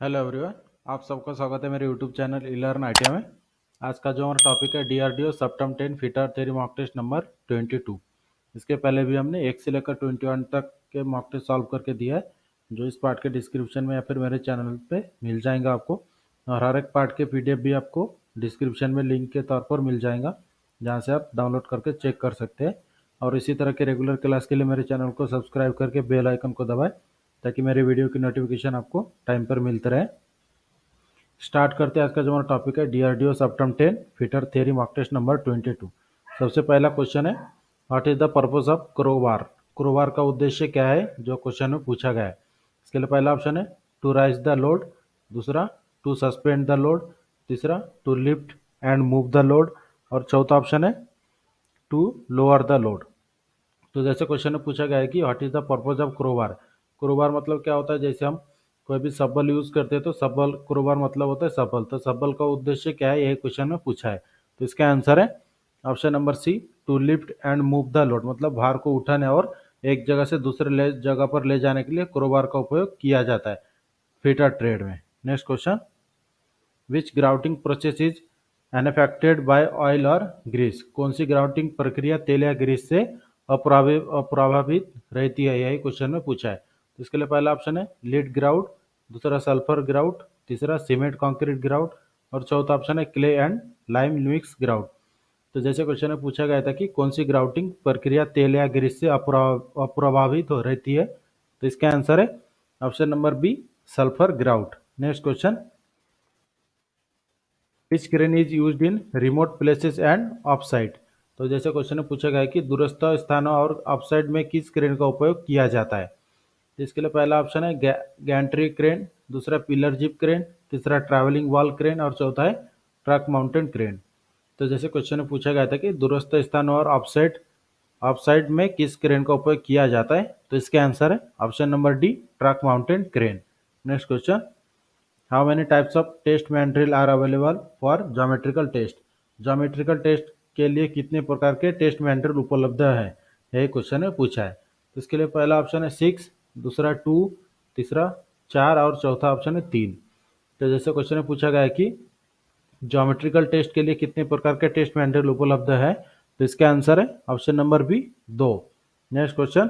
Hello everyone. आप सबका स्वागत है मेरे यूट्यूब चैनल इलर्न आईटीआई में। आज का जो हमारा टॉपिक है डीआरडीओ सप्टम 10 fitter theory mock test number 22। इसके पहले भी हमने 1 से लेकर 21 तक के मॉक टेस्ट सॉल्व करके दिया है, जो इस पार्ट के डिस्क्रिप्शन में या फिर मेरे चैनल पे मिल जाएगा आपको। और हर एक पार्ट के पीडीएफ भी आपको डिस्क्रिप्शन में लिंक के तौर पर मिल जाएगा, जहाँ से आप डाउनलोड करके चेक कर सकते हैं। और इसी तरह के रेगुलर क्लास के लिए मेरे चैनल को सब्सक्राइब करके बेल आइकन को दबाएं, ताकि मेरे वीडियो की नोटिफिकेशन आपको टाइम पर मिलते रहे। स्टार्ट करते हैं। आज का जो हमारा टॉपिक है डीआरडीओ सप्टम 10 fitter theory mock test number 22। सबसे पहला क्वेश्चन है, what is the purpose of crowbar. Crowbar का उद्देश्य क्या है, जो क्वेश्चन में पूछा गया है। इसके लिए पहला ऑप्शन है टू राइज द लोड, दूसरा टू सस्पेंड द लोड, तीसरा to lift and move the load, और चौथा ऑप्शन है टू लोअर द लोड। तो जैसे क्वेश्चन में पूछा गया है कि what is the purpose of crowbar. Crowbar मतलब क्या होता है, जैसे हम कोई भी सबल यूज करते हैं तो सबल, क्रोबार मतलब होता है सबल। तो सबल का उद्देश्य क्या है, यही क्वेश्चन में पूछा है। तो इसका आंसर है option number C, to lift and move the load. मतलब भार को उठाने और एक जगह से दूसरे जगह पर ले जाने के लिए क्रोबार का उपयोग किया जाता है फिटर ट्रेड में। Next question, which grouting process is unaffected bye oil और ग्रीस। कौन सी ग्राउटिंग प्रक्रिया तेल या ग्रीस से अप्रभावित रहती है, यही क्वेश्चन में पूछा है। तो इसके लिए पहला ऑप्शन है लीड ग्राउट, दूसरा सल्फर ग्राउट, तीसरा सीमेंट कंक्रीट ग्राउट, और चौथा ऑप्शन है clay and lime mix grout. तो जैसे क्वेश्चन में पूछा गया था कि कौन सी ग्राउटिंग प्रक्रिया तेल या ग्रीस से अप्रभावित हो रहती है, तो इसका आंसर है option number B, sulphur grout. Next question, which crane is used in remote places and offsite. तो जैसे क्वेश्चन में पूछा गया है कि दूरस्थ स्थानों और ऑफसाइट में किस क्रेन का उपयोग किया जाता है। इसके लिए पहला ऑप्शन है गैंट्री क्रेन, दूसरा पिलर जिप क्रेन, तीसरा ट्रैवलिंग वॉल क्रेन, और चौथा है ट्रक माउंटेन क्रेन। तो जैसे क्वेश्चन में पूछा गया था कि दूरस्थ स्थानों और ऑफसाइट ऑफसाइट में किस क्रेन का उपयोग किया जाता है, तो इसका आंसर है option number D, truck mountain crane. Next question, how many types of test material are available for geometrical test. Geometrical test के लिए कितने प्रकार के टेस्ट मटेरियल उपलब्ध है, यही क्वेश्चन में पूछा है। तो इसके लिए पहला ऑप्शन है 6, दूसरा 2, तीसरा 4, और चौथा ऑप्शन है 3। तो जैसे क्वेश्चन में पूछा गया है कि ज्योमेट्रिकल टेस्ट के लिए कितने प्रकार के टेस्ट मटेरियल उपलब्ध है, तो इसका आंसर है option number B, 2। Next question,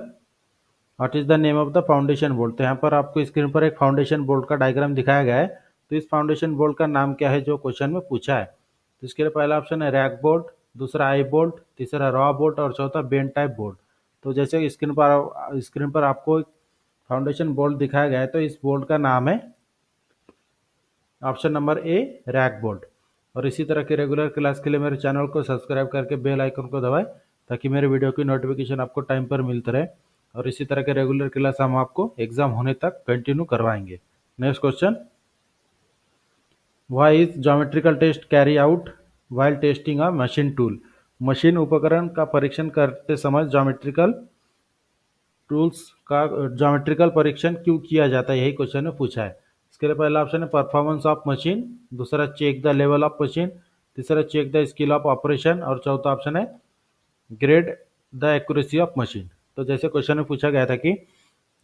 what is the name of the foundation board. तो यहाँ पर आपको स्क्रीन पर एक फाउंडेशन बोर्ड का डायग्राम दिखाया गया है। तो इस फाउंडेशन बोर्ड का नाम क्या है, जो क्वेश्चन में पूछा है। तो इसके लिए पहला ऑप्शन है रैक बोर्ड, दूसरा आई बोर्ड, तीसरा रॉ बोर्ड, और चौथा बेंड टाइप बोर्ड। तो जैसे स्क्रीन पर आपको एक फाउंडेशन बोर्ड दिखाया गया है, तो इस बोर्ड का नाम है ऑप्शन नंबर ए, रैक बोर्ड। और इसी तरह के रेगुलर क्लास के लिए मेरे चैनल को सब्सक्राइब करके बेल आइकन को दबाएं, ताकि मेरे वीडियो की नोटिफिकेशन आपको टाइम पर मिलते रहे। और इसी तरह के रेगुलर क्लास हम आपको एग्जाम होने तक कंटिन्यू करवाएंगे। Next question, why is geometrical test carry out while testing a machine tool. Machine उपकरण का परीक्षण करते समय ज्योमेट्रिकल टूल्स का ज्योमेट्रिकल परीक्षण क्यों किया जाता है, यही क्वेश्चन में पूछा है। इसके लिए पहला ऑप्शन है परफॉर्मेंस ऑफ मशीन, दूसरा check the level of machine, तीसरा check the skill of operation, और चौथा ऑप्शन है grade the accuracy of machine. तो जैसे क्वेश्चन में पूछा गया था कि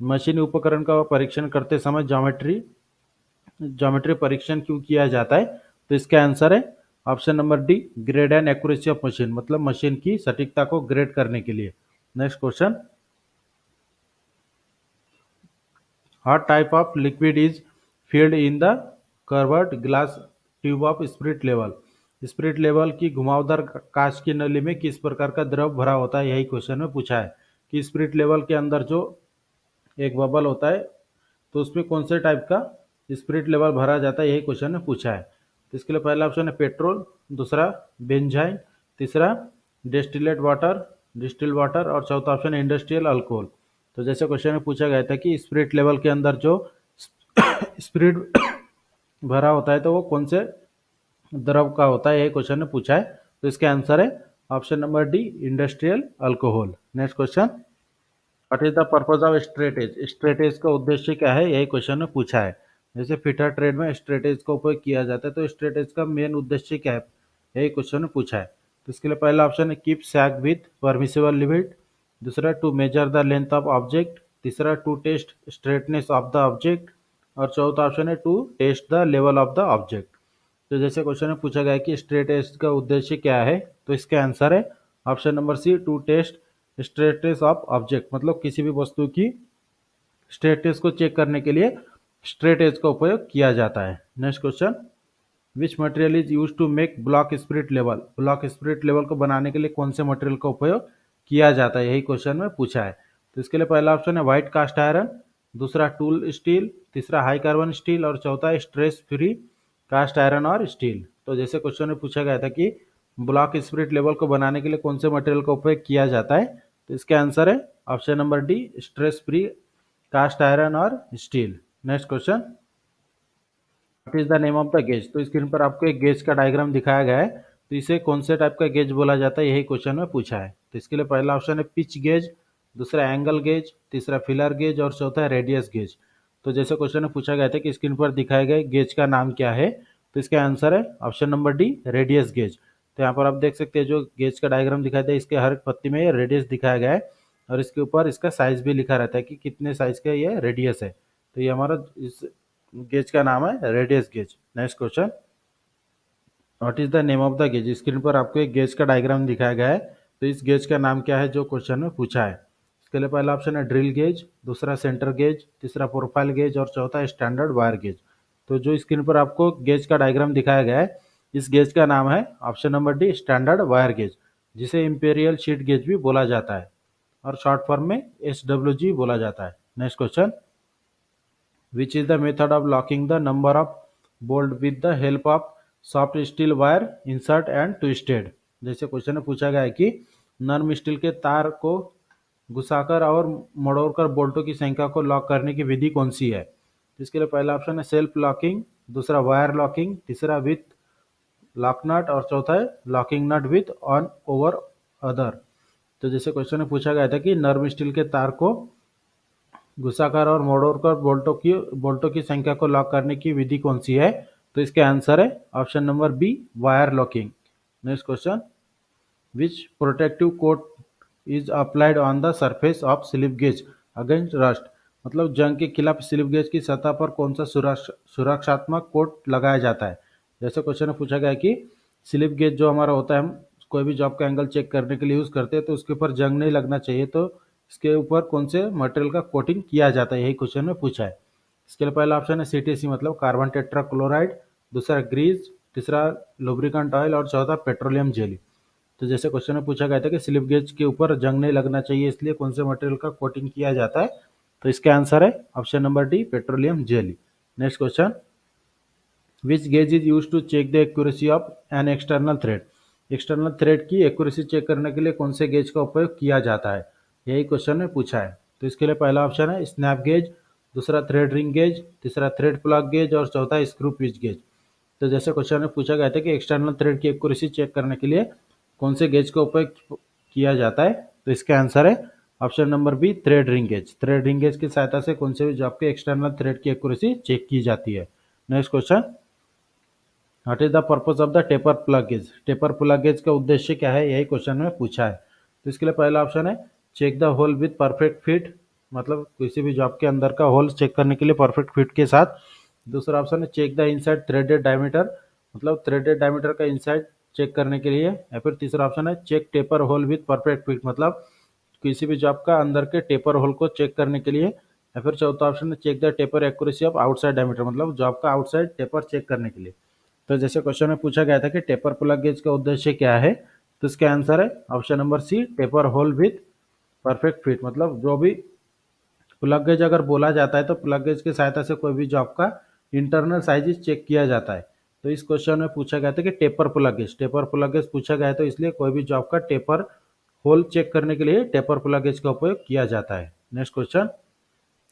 मशीन उपकरण का परीक्षण करते समय ज्योमेट्री परीक्षण क्यों किया जाता है, तो इसका आंसर है option number D, grade and accuracy of machine. मतलब मशीन की सटीकता को ग्रेड करने के लिए। Next question, what type of liquid is filled in the curved glass tube of spirit level. Spirit level की घुमावदार कांच की नली में किस प्रकार का द्रव भरा होता है, यही क्वेश्चन में पूछा है। कि स्पिरिट लेवल के अंदर जो एक बबल होता है, तो उसमें कौन से टाइप का स्पिरिट लेवल भरा जाता है, यही क्वेश्चन में पूछा है। तो इसके लिए पहला ऑप्शन है पेट्रोल, दूसरा बेंजाइन, तीसरा डिस्टिल वाटर, और चौथा ऑप्शन है इंडस्ट्रियल अल्कोहल। तो जैसे क्वेश्चन में पूछा गया था कि स्पिरिट लेवल के अंदर जो स्पिरिट भरा होता है, तो वो कौन से द्रव का होता है, यही क्वेश्चन में पूछा है। तो इसका आंसर है option number D, industrial alcohol. Next question, what is the purpose of straightedge. Straightedge का उद्देश्य क्या है, यही क्वेश्चन में पूछा है। जैसे फिटर ट्रेड में स्ट्रेटेज का उपयोग किया जाता है, तो स्ट्रेटेज का मेन उद्देश्य क्या है, यही क्वेश्चन में पूछा है। तो इसके लिए पहला ऑप्शन है keep sag with permissible limit, दूसरा to measure the length of object, तीसरा to test straightness of the object, और चौथा ऑप्शन है to test the level of the object. तो जैसे क्वेश्चन में पूछा गया है कि स्ट्रेट का उद्देश्य क्या है, तो इसका आंसर है option number C, to test straightness of object, मतलब किसी भी वस्तु की स्ट्रेटनेस को चेक करने के लिए स्ट्रेट एज का उपयोग किया जाता है। Next question, which material is use to make block spirit level, block spirit level को बनाने के लिए कौन से मटेरियल का उपयोग किया जाता है, यही क्वेश्चन में पूछा है। तो इसके लिए पहला ऑप्शन है व्हाइट कास्ट आयरन, दूसरा टूल स्टील, तीसरा हाई कार्बन स्टील और चौथा है स्ट्रेस फ्री कास्ट आयरन और स्टील। तो जैसे क्वेश्चन में पूछा गया था कि ब्लॉक स्पिरिट लेवल को बनाने के लिए कौन से मटेरियल का उपयोग किया जाता है, तो इसका आंसर है option number D, stress free cast iron और steel. Next question, what is the name of the gauge. तो स्क्रीन पर आपको एक गेज का डायग्राम दिखाया गया है, तो इसे कौन से टाइप का गेज बोला जाता है, यही क्वेश्चन में पूछा है। तो इसके लिए पहला ऑप्शन है पिच गेज, दूसरा एंगल गेज, तीसरा फिलर गेज और चौथा है रेडियस गेज। तो जैसे क्वेश्चन में पूछा गया था कि स्क्रीन पर दिखाए गए गेज का नाम क्या है, तो इसका आंसर है option number D, radius gauge. तो यहाँ पर आप देख सकते हैं जो गेज का डायग्राम दिखाया था, इसके हर पत्ती में ये रेडियस दिखाया गया है और इसके ऊपर इसका साइज भी लिखा रहता है कि कितने साइज का ये रेडियस है। तो ये हमारा इस गेज का नाम है radius gauge. Next question, what is the name of the gauge. Screen पर आपको एक गेज का डायग्राम दिखाया गया है, तो इस गेज का नाम क्या है जो क्वेश्चन में पूछा है। इसके लिए पहला ऑप्शन है ड्रिल गेज, दूसरा सेंटर गेज, तीसरा प्रोफाइल गेज और चौथा स्टैंडर्ड वायर गेज। तो जो स्क्रीन पर आपको गेज का डायग्राम दिखाया गया है, इस गेज का नाम है option number D, standard wire gauge, जिसे इंपेरियल शीट गेज भी बोला जाता है और शॉर्ट फॉर्म में SWG बोला जाता है। Next question, which is the method of locking the number of bolt with the help of soft steel wire insert and twisted। जैसे क्वेश्चन में पूछा गया है कि नर्म स्टील के तार को घुसाकर और मड़ोड़कर बोल्टों की संख्या को लॉक करने की विधि कौन सी है। इसके लिए पहला ऑप्शन है सेल्फ लॉकिंग, दूसरा वायर लॉकिंग, तीसरा विथ लॉक नट और चौथा है locking nut with on over other. तो जैसे क्वेश्चन में पूछा गया था कि नर्म स्टील के तार को घुसाकर और मोड़कर बोल्टों की संख्या को लॉक करने की विधि कौन सी है, तो इसके आंसर है option number B, wire locking. Next question, which protective coat is applied on the surface of slip gauge against rust, मतलब जंग के खिलाफ स्लिप गेज की सतह पर कौन सा सुरक्षात्मक कोट लगाया जाता है। जैसे क्वेश्चन में पूछा गया है कि स्लिप गेज जो हमारा होता है, हम कोई भी जॉब का एंगल चेक करने के लिए यूज़ करते हैं, तो उसके ऊपर जंग नहीं लगना चाहिए, तो इसके ऊपर कौन से मटेरियल का कोटिंग किया जाता है, यही क्वेश्चन में पूछा है। इसके लिए पहला ऑप्शन है CTC, मतलब कार्बन टेट्रा क्लोराइड, दूसरा ग्रीस, तीसरा लुब्रिकेंट ऑयल और चौथा पेट्रोलियम जेली। तो जैसे क्वेश्चन में पूछा गया था कि स्लिप गेज के ऊपर जंग नहीं लगना चाहिए, इसलिए कौन से मटेरियल का कोटिंग किया जाता है, तो इसका आंसर है option number D, petroleum jelly. Next question, which gauge is use to check the accuracy of an external thread, external thread की एक्यूरेसी चेक करने के लिए कौन से गेज का उपयोग किया जाता है, यही क्वेश्चन में पूछा है। तो इसके लिए पहला ऑप्शन है स्नैप गेज, दूसरा थ्रेड रिंग गेज, तीसरा थ्रेड प्लग गेज और चौथा स्क्रू पिच गेज। तो जैसे क्वेश्चन में पूछा गया था कि एक्सटर्नल थ्रेड की एक्यूरेसी चेक करने के लिए कौन से गेज का उपयोग किया जाता है, तो इसका आंसर है option number B, thread ring gauge. Thread ring gauge की सहायता से कौन से भी जॉब के एक्सटर्नल थ्रेड की एक्यूरेसी चेक की जाती है। Next question, what is the purpose of the taper plug gauge, taper plug gauge का उद्देश्य क्या है, यही क्वेश्चन में पूछा है। तो इसके लिए पहला ऑप्शन है check the hole with perfect fit, मतलब किसी भी जॉब के अंदर का होल चेक करने के लिए परफेक्ट फिट के साथ। दूसरा ऑप्शन है check the inside threaded diameter, मतलब थ्रेडेड डायमीटर का इनसाइड चेक करने के लिए। या फिर तीसरा ऑप्शन है check taper hole with perfect fit, मतलब किसी भी जॉब का अंदर के टेपर होल को चेक करने के लिए। या फिर चौथा ऑप्शन है check the taper accuracy of outside diameter, मतलब जॉब का आउटसाइड टेपर चेक करने के लिए। तो जैसे क्वेश्चन में पूछा गया था कि टेपर प्लग गेज का उद्देश्य क्या है, तो इसका आंसर है option number C, taper hole with perfect fit, मतलब जो भी प्लग गेज अगर बोला जाता है तो प्लग गेज की सहायता से कोई भी जॉब का इंटरनल साइज चेक किया जाता है। तो इस क्वेश्चन में पूछा गया था कि टेपर प्लग गेज पूछा गया है, तो इसलिए कोई भी जॉब का टेपर होल चेक करने के लिए टेपर प्लग गेज का उपयोग किया जाता है। Next question,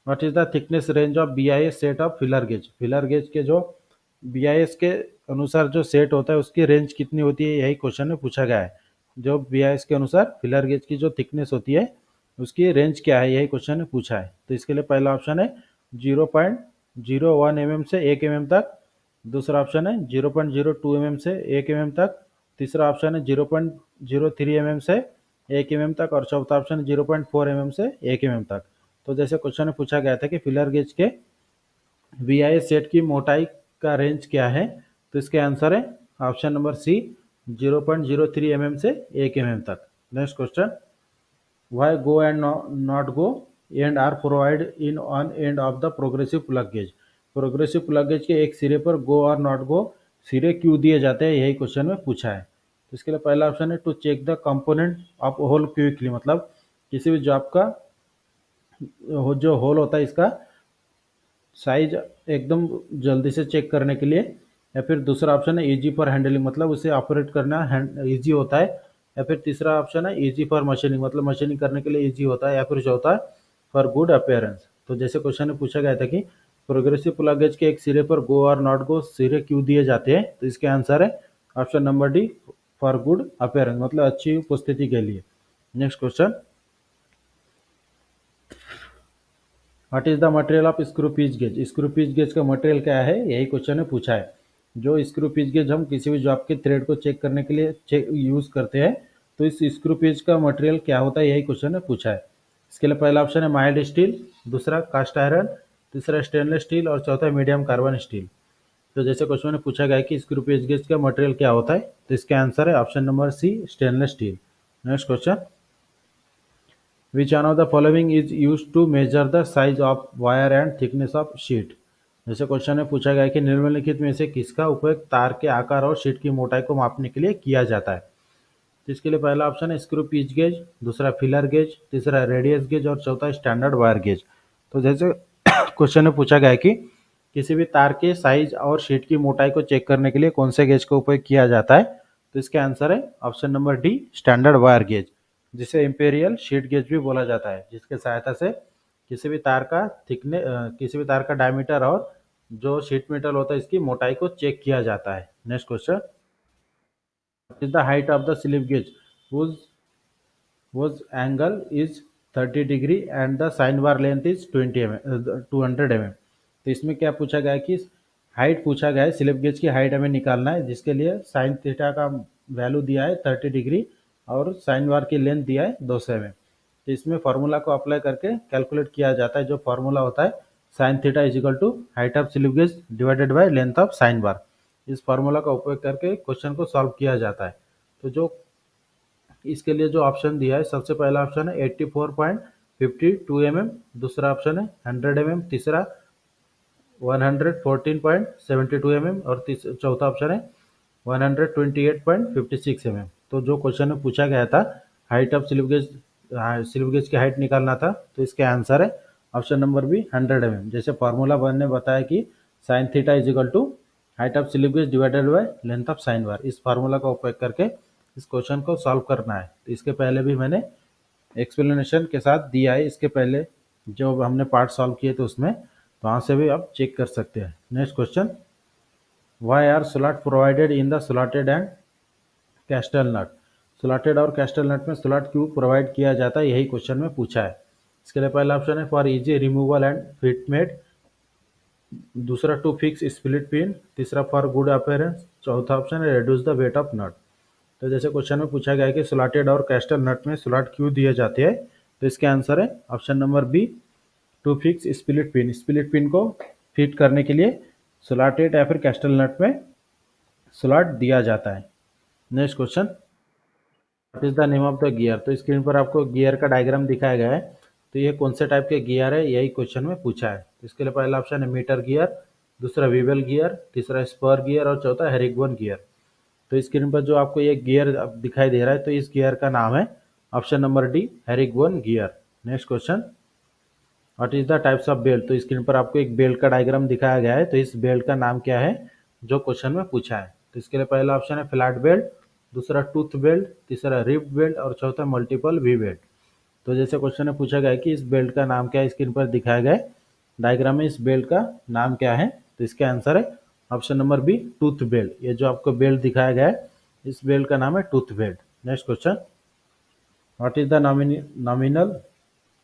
what is the thickness range of BIS set of filler gauge, filler gauge के जो BIS के अनुसार जो सेट होता है उसकी रेंज कितनी होती है, यही क्वेश्चन में पूछा गया है। जो BIS के अनुसार फिलर गेज की जो थिकनेस होती है उसकी रेंज क्या है, यही क्वेश्चन ने पूछा है। तो इसके लिए पहला ऑप्शन है 0.01 mm से 1 mm तक, दूसरा ऑप्शन है 0.02 mm से 1 mm तक, तीसरा ऑप्शन है 0.03 mm से 1 mm तक और चौथा ऑप्शन है 0.4 mm से 1 mm तक। तो जैसे क्वेश्चन में पूछा गया था कि फिलर गेज के VIA सेट की मोटाई का रेंज क्या है? तो इसके आंसर है ऑप्शन नंबर सी, 0.03 mm से 1 mm तक। Next question, why go and not go end are provide in on end of the progressive plug gauge. Progressive plug gauge के एक सिरे पर गो और नॉट गो सिरे क्यों दिए जाते हैं, यही क्वेश्चन में पूछा है। तो इसके लिए पहला ऑप्शन है to check the component of hole quickly, मतलब किसी भी जॉब का जो होल होता है इसका साइज एकदम जल्दी से चेक करने के लिए। या फिर दूसरा ऑप्शन है इजी फॉर हैंडलिंग, मतलब उसे ऑपरेट करना इजी होता है। या फिर तीसरा ऑप्शन है इजी फॉर मशीनिंग, मतलब मशीनिंग करने के लिए इजी होता है। या फिर चौथा है फॉर गुड अपेयरेंस। तो जैसे क्वेश्चन में पूछा गया था कि प्रोग्रेसिव प्लग गेज के एक सिरे पर गो और नॉट गो सिरे क्यों दिए जाते हैं, तो इसके आंसर है option number D, for good appearance, मतलब अच्छी उपस्थिति के लिए। Next question, what is the material of screw pitch gauge. Screw pitch gauge का मटेरियल क्या है, यही क्वेश्चन में पूछा है। जो स्क्रू पिच गेज हम किसी भी जॉब के थ्रेड को चेक करने के लिए यूज करते हैं, तो इस स्क्रू पिच का मटेरियल क्या होता है, यही क्वेश्चन में पूछा है। इसके लिए पहला ऑप्शन है माइल्ड स्टील, दूसरा कास्ट आयरन, तीसरा स्टेनलेस स्टील और चौथा मीडियम कार्बन स्टील। तो जैसे क्वेश्चन में पूछा गया है कि स्क्रू पिच गेज का मटेरियल क्या होता है, तो इसका आंसर है option number C, stainless steel. Next question, Which one of the following is used to measure the size of wire and thickness of sheet? जैसे क्वेश्चन में पूछा गया है कि निम्नलिखित में से किसका उपयोग तार के आकार और शीट की मोटाई को मापने के लिए किया जाता है। तो इसके लिए पहला ऑप्शन है स्क्रू पिच गेज, दूसरा फिलर गेज, तीसरा रेडियस गेज और चौथा स्टैंडर्ड वायर गेज। तो जैसे क्वेश्चन में पूछा गया है कि किसी भी तार के साइज और शीट की मोटाई को चेक करने के लिए कौन से गेज का उपयोग किया जाता है, तो इसका आंसर है option number D, standard wire gauge, जिसे इंपेरियल शीट गेज भी बोला जाता है, जिसके सहायता से किसी भी तार का किसी भी तार का डायमीटर और जो शीट मेटल होता है इसकी मोटाई को चेक किया जाता है। Next question, is the height of the slip gauge whose angle is 30 degree and the sine bar length is 200 mm। तो इसमें क्या पूछा गया है कि हाइट पूछा गया है, स्लिप गेज की हाइट हमें निकालना है, जिसके लिए साइन थीटा का वैल्यू दिया है 30 डिग्री और साइन बार की लेंथ दिया है 200 mm। तो इसमें फार्मूला को अप्लाई करके कैलकुलेट किया जाता है। जो फार्मूला होता है sine theta is equal to height of slip gauge divided by length of sine bar. इस फार्मूला का उपयोग करके क्वेश्चन को सॉल्व किया जाता है। तो जो इसके लिए जो ऑप्शन दिया है, सबसे पहला ऑप्शन है 84.52 mm, दूसरा ऑप्शन है 100 mm, तीसरा 114.72 mm और चौथा ऑप्शन है 128.56 mm। तो जो क्वेश्चन में पूछा गया था हाइट ऑफ स्लिप गेज की हाइट निकालना था, तो इसका आंसर है ऑप्शन नंबर बी, 100 mm। जैसे फार्मूला वन ने बताया कि sine theta is equal to height of slip gauge divided by length of sine bar. इस फार्मूला का उपयोग करके इस क्वेश्चन को सॉल्व करना है। तो इसके पहले भी मैंने एक्सप्लेनेशन के साथ दिया है, इसके पहले जो हमने पार्ट सॉल्व किए थे उसमें, तो वहाँ से भी आप चेक कर सकते हैं। Next question, why are slot provided in the slotted and castle nut. Slotted और कैस्टल नट में स्लॉट क्यों प्रोवाइड किया जाता है, यही क्वेश्चन में पूछा है। इसके लिए पहला ऑप्शन है फॉर इजी रिमूवल एंड फिटमेट, दूसरा टू फिक्स स्प्लिट पिन, तीसरा फॉर गुड अपेयरेंस, चौथा ऑप्शन है रिड्यूस द वेट ऑफ नट। तो जैसे क्वेश्चन में पूछा गया है कि स्लॉटेड और कैस्टल नट में स्लॉट क्यों दिए जाते हैं, तो इसके आंसर है option number B, to fix split pin. Split pin को फिट करने के लिए स्लॉटेड या फिर कैस्टल नट में स्लॉट दिया जाता है। Next question, what is the name of the gear. तो स्क्रीन पर आपको गियर का डायग्राम दिखाया गया है। तो ये कौन से टाइप के गियर है, यही क्वेश्चन में पूछा है। तो इसके लिए पहला ऑप्शन है मीटर गियर, दूसरा वीवेल गियर, तीसरा स्पर गियर और चौथा हेरिगवन गियर। तो स्क्रीन पर जो आपको ये गियर दिखाई दे रहा है, तो इस गियर का नाम है option number D, herringbone gear. Next question, what is the types of belt. तो स्क्रीन पर आपको एक बेल्ट का डायग्राम दिखाया गया है। तो इस बेल्ट का नाम क्या है, जो क्वेश्चन में पूछा है। तो इसके लिए पहला ऑप्शन है फ्लैट बेल्ट, दूसरा टूथ बेल्ट, तीसरा रिब बेल्ट और चौथा मल्टीपल वी बेल्ट। तो जैसे क्वेश्चन में पूछा गया है कि इस बेल्ट का नाम क्या है, स्क्रीन पर दिखाया गया है डायग्राम में इस बेल्ट का नाम क्या है, तो इसका आंसर है option number B, tooth belt. ये जो आपको बेल्ट दिखाया गया है, इस बेल्ट का नाम है tooth belt. Next question, what is the nominal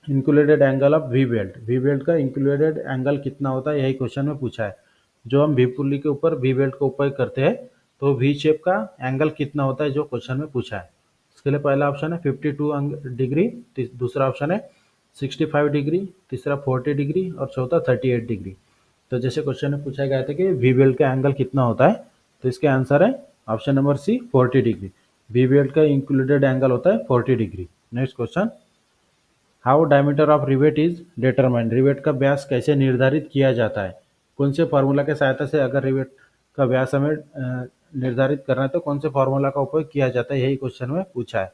included angle of we belt. We belt का इंक्लूडेड एंगल कितना होता है, यही क्वेश्चन में पूछा है। जो हम वी पुल्ली के ऊपर वी बेल्ट का उपयोग करते हैं, तो वी शेप का एंगल कितना होता है, जो क्वेश्चन में पूछा है। इसके लिए पहला ऑप्शन है 52 डिग्री, दूसरा ऑप्शन है 65 डिग्री, तीसरा 40 डिग्री और चौथा 38 डिग्री। तो जैसे क्वेश्चन में पूछा गया था कि वी वेल्ड का एंगल कितना होता है, तो इसका आंसर है option number C 40 degree. V weld का इंक्लूडेड एंगल होता है 40 degree. Next question, how diameter of rivet is determined, rivet का व्यास कैसे निर्धारित किया जाता है, कौन से फार्मूला के सहायता से अगर रिवेट का व्यास हमें निर्धारित करना है तो कौन से फार्मूला का उपयोग किया जाता है, यही क्वेश्चन में पूछा है।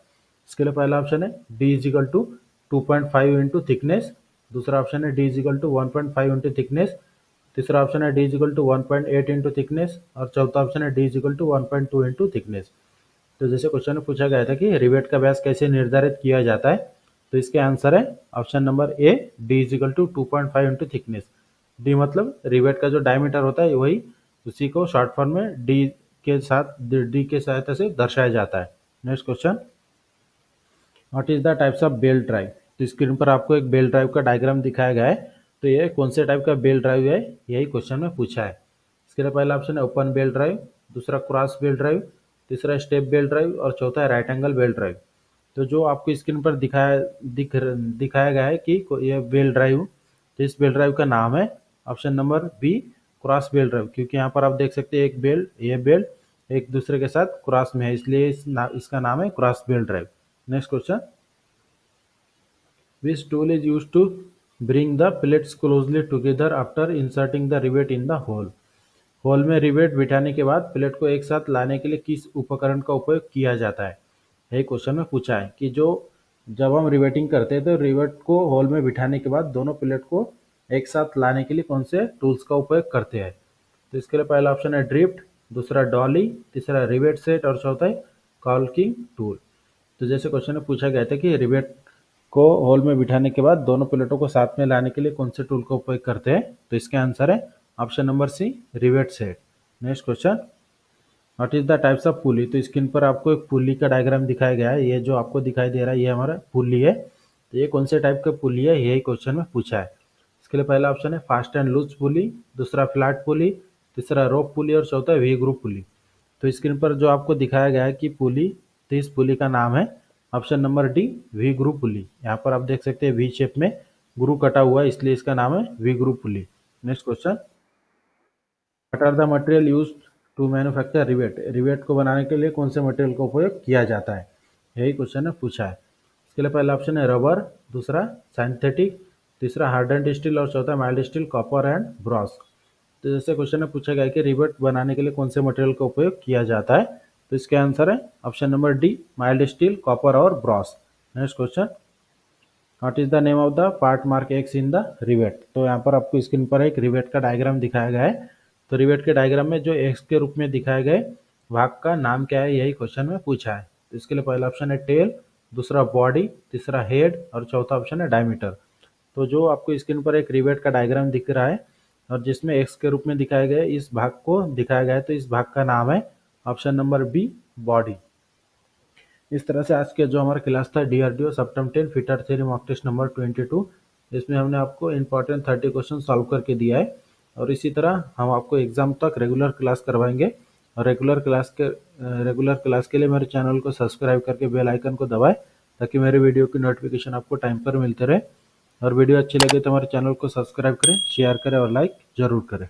इसके लिए पहला ऑप्शन है d equal to 2.5 into thickness, दूसरा ऑप्शन है d equal to 1.5 into thickness, तीसरा ऑप्शन है d equal to 1.8 into thickness, और चौथा ऑप्शन है d equal to 1.2 into thickness. तो जैसे क्वेश्चन में पूछा गया था कि रिवेट का व्यास कैसे निर्धारित किया जाता है, तो इसके आंसर है option number A d equal to 2.5 into thickness. D मतलब रिवेट का जो डायमीटर होता है वही, उसी को शॉर्ट फॉर्म में डी के सहायता से दर्शाया जाता है। Next question, what is the types of belt drive, तो स्क्रीन पर आपको एक बेल्ट ड्राइव का डायग्राम दिखाया गया है, तो ये कौन से टाइप का बेल्ट ड्राइव है, यही क्वेश्चन में पूछा है। इसके लिए पहला ऑप्शन है ओपन बेल्ट ड्राइव, दूसरा क्रॉस बेल्ट ड्राइव, तीसरा स्टेप बेल्ट ड्राइव, और चौथा है राइट एंगल बेल्ट ड्राइव। तो जो आपको स्क्रीन पर दिखाया गया है कि ये बेल्ट ड्राइव, तो इस बेल्ट ड्राइव का नाम है option number B cross belt drive, क्योंकि यहाँ पर आप देख सकते हैं एक बेल्ट, ये बेल्ट एक दूसरे के साथ क्रॉस में है, इसलिए इसका नाम है cross belt drive. Next question, which tool is used to bring the plates closely together after inserting the rivet in the hole, hole में रिवेट बिठाने के बाद प्लेट को एक साथ लाने के लिए किस उपकरण का उपयोग किया जाता है, यही क्वेश्चन में पूछा है कि जो जब हम रिवेटिंग करते हैं तो रिवेट को होल में बिठाने के बाद दोनों प्लेट को एक साथ लाने के लिए कौन से टूल्स का उपयोग करते हैं। तो इसके लिए पहला ऑप्शन है ड्रिफ्ट, दूसरा डॉली, तीसरा रिवेट सेट, और चौथा है कॉल्किंग टूल। तो जैसे क्वेश्चन में पूछा गया था कि रिवेट को होल में बिठाने के बाद दोनों प्लेटों को साथ में लाने के लिए कौन से टूल का उपयोग करते हैं, तो इसका आंसर है option number C rivet set. Next question, what is the types of pulley, तो स्क्रीन पर आपको एक पुली का डायग्राम दिखाया गया है, ये जो आपको दिखाई दे रहा है ये हमारा पुली है, तो ये कौन से टाइप का पुली है, यही क्वेश्चन में पूछा है। इसके लिए पहला ऑप्शन है फास्ट एंड लूज पुली, दूसरा फ्लैट पुली, तीसरा रोप पुली, और चौथा वी ग्रुप पुली। तो स्क्रीन पर जो आपको दिखाया गया है कि पुली, तो इस पुली का नाम है option number D V groove pulley. यहाँ पर आप देख सकते हैं वी शेप में ग्रू कटा हुआ है, इसलिए इसका नाम है V groove pulley. Next question, what are the material used to manufacture rivet, rivet को बनाने के लिए कौन से मटेरियल का उपयोग किया जाता है, यही क्वेश्चन ने पूछा है। इसके लिए पहला ऑप्शन है रबर, दूसरा सिंथेटिक, तीसरा हार्डन्ड स्टील, और चौथा mild steel, copper and Bros. तो जैसे क्वेश्चन में पूछा गया कि रिवेट बनाने के लिए कौन से मटेरियल का उपयोग किया जाता है, तो इसका आंसर है option number D mild steel, copper और brass. Next question, what is the name of the part mark X in the rivet, तो यहाँ पर आपको स्क्रीन पर एक रिवेट का डायग्राम दिखाया गया है, तो रिवेट के डायग्राम में जो एक्स के रूप में दिखाए गए भाग का नाम क्या है, यही क्वेश्चन में पूछा है। तो इसके लिए पहला ऑप्शन है टेल, दूसरा बॉडी, तीसरा हेड, और चौथा ऑप्शन है डायमीटर। तो जो आपको स्क्रीन पर एक रिवेट का डायग्राम दिख रहा है और जिसमें एक्स के रूप में दिखाए गए इस भाग को दिखाया गया है, तो इस भाग का नाम है ऑप्शन नंबर बी बॉडी। इस तरह से आज के जो हमारा क्लास था डीआरडीओ सप्टम 10 fitter theory mock test number 22, इसमें हमने आपको इंपॉर्टेंट 30 क्वेश्चन सॉल्व करके दिया है, और इसी तरह हम आपको एग्जाम तक रेगुलर क्लास करवाएंगे। और रेगुलर क्लास के लिए मेरे चैनल को सब्सक्राइब करके बेल आइकन को दबाएं, ताकि मेरे वीडियो की नोटिफिकेशन आपको टाइम पर मिलते रहे। और वीडियो अच्छी लगे तो हमारे चैनल को सब्सक्राइब करें, शेयर करें और लाइक ज़रूर करें।